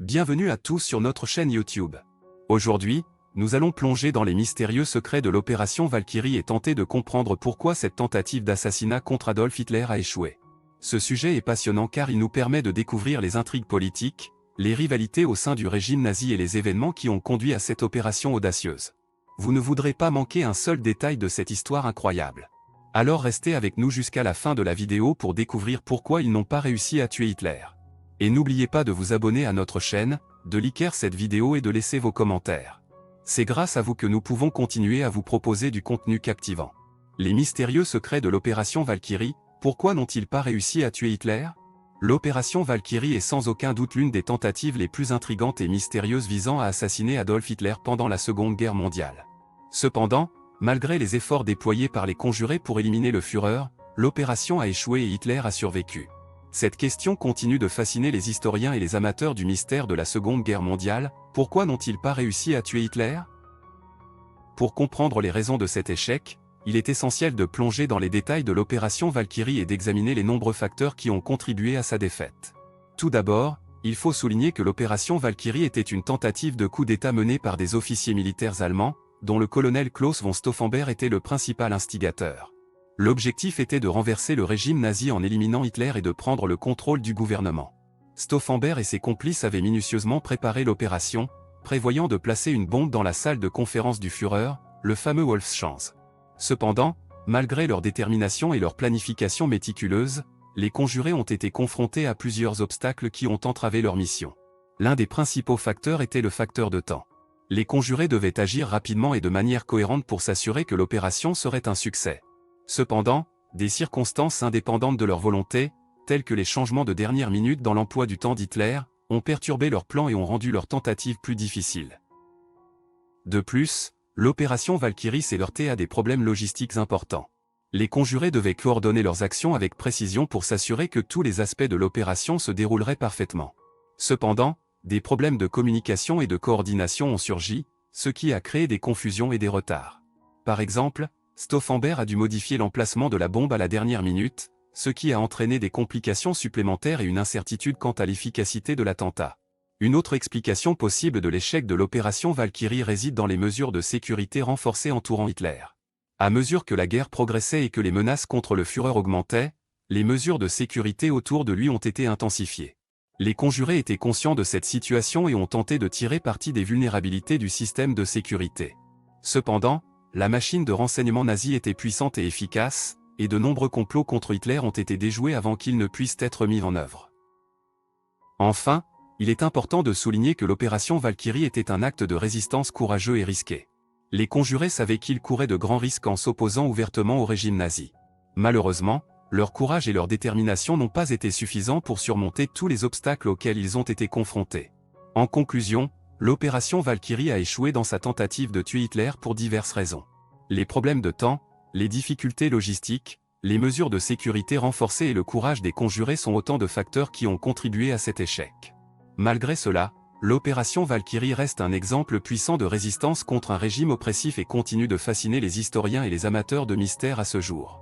Bienvenue à tous sur notre chaîne YouTube. Aujourd'hui, nous allons plonger dans les mystérieux secrets de l'opération Valkyrie et tenter de comprendre pourquoi cette tentative d'assassinat contre Adolf Hitler a échoué. Ce sujet est passionnant car il nous permet de découvrir les intrigues politiques, les rivalités au sein du régime nazi et les événements qui ont conduit à cette opération audacieuse. Vous ne voudrez pas manquer un seul détail de cette histoire incroyable. Alors restez avec nous jusqu'à la fin de la vidéo pour découvrir pourquoi ils n'ont pas réussi à tuer Hitler. Et n'oubliez pas de vous abonner à notre chaîne, de liker cette vidéo et de laisser vos commentaires. C'est grâce à vous que nous pouvons continuer à vous proposer du contenu captivant. Les mystérieux secrets de l'opération Valkyrie, pourquoi n'ont-ils pas réussi à tuer Hitler? L'opération Valkyrie est sans aucun doute l'une des tentatives les plus intrigantes et mystérieuses visant à assassiner Adolf Hitler pendant la Seconde Guerre mondiale. Cependant, malgré les efforts déployés par les conjurés pour éliminer le Führer, l'opération a échoué et Hitler a survécu. Cette question continue de fasciner les historiens et les amateurs du mystère de la Seconde Guerre mondiale. Pourquoi n'ont-ils pas réussi à tuer Hitler? Pour comprendre les raisons de cet échec, il est essentiel de plonger dans les détails de l'opération Valkyrie et d'examiner les nombreux facteurs qui ont contribué à sa défaite. Tout d'abord, il faut souligner que l'opération Valkyrie était une tentative de coup d'État menée par des officiers militaires allemands, dont le colonel Klaus von Stauffenberg était le principal instigateur. L'objectif était de renverser le régime nazi en éliminant Hitler et de prendre le contrôle du gouvernement. Stauffenberg et ses complices avaient minutieusement préparé l'opération, prévoyant de placer une bombe dans la salle de conférence du Führer, le fameux Wolfschanz. Cependant, malgré leur détermination et leur planification méticuleuse, les conjurés ont été confrontés à plusieurs obstacles qui ont entravé leur mission. L'un des principaux facteurs était le facteur de temps. Les conjurés devaient agir rapidement et de manière cohérente pour s'assurer que l'opération serait un succès. Cependant, des circonstances indépendantes de leur volonté, telles que les changements de dernière minute dans l'emploi du temps d'Hitler, ont perturbé leurs plans et ont rendu leur tentative plus difficile. De plus, l'opération Valkyrie s'est heurtée à des problèmes logistiques importants. Les conjurés devaient coordonner leurs actions avec précision pour s'assurer que tous les aspects de l'opération se dérouleraient parfaitement. Cependant, des problèmes de communication et de coordination ont surgi, ce qui a créé des confusions et des retards. Par exemple, Stauffenberg a dû modifier l'emplacement de la bombe à la dernière minute, ce qui a entraîné des complications supplémentaires et une incertitude quant à l'efficacité de l'attentat. Une autre explication possible de l'échec de l'opération Valkyrie réside dans les mesures de sécurité renforcées entourant Hitler. À mesure que la guerre progressait et que les menaces contre le Führer augmentaient, les mesures de sécurité autour de lui ont été intensifiées. Les conjurés étaient conscients de cette situation et ont tenté de tirer parti des vulnérabilités du système de sécurité. Cependant, la machine de renseignement nazie était puissante et efficace, et de nombreux complots contre Hitler ont été déjoués avant qu'ils ne puissent être mis en œuvre. Enfin, il est important de souligner que l'opération Valkyrie était un acte de résistance courageux et risqué. Les conjurés savaient qu'ils couraient de grands risques en s'opposant ouvertement au régime nazi. Malheureusement, leur courage et leur détermination n'ont pas été suffisants pour surmonter tous les obstacles auxquels ils ont été confrontés. En conclusion, l'opération Valkyrie a échoué dans sa tentative de tuer Hitler pour diverses raisons. Les problèmes de temps, les difficultés logistiques, les mesures de sécurité renforcées et le courage des conjurés sont autant de facteurs qui ont contribué à cet échec. Malgré cela, l'opération Valkyrie reste un exemple puissant de résistance contre un régime oppressif et continue de fasciner les historiens et les amateurs de mystère à ce jour.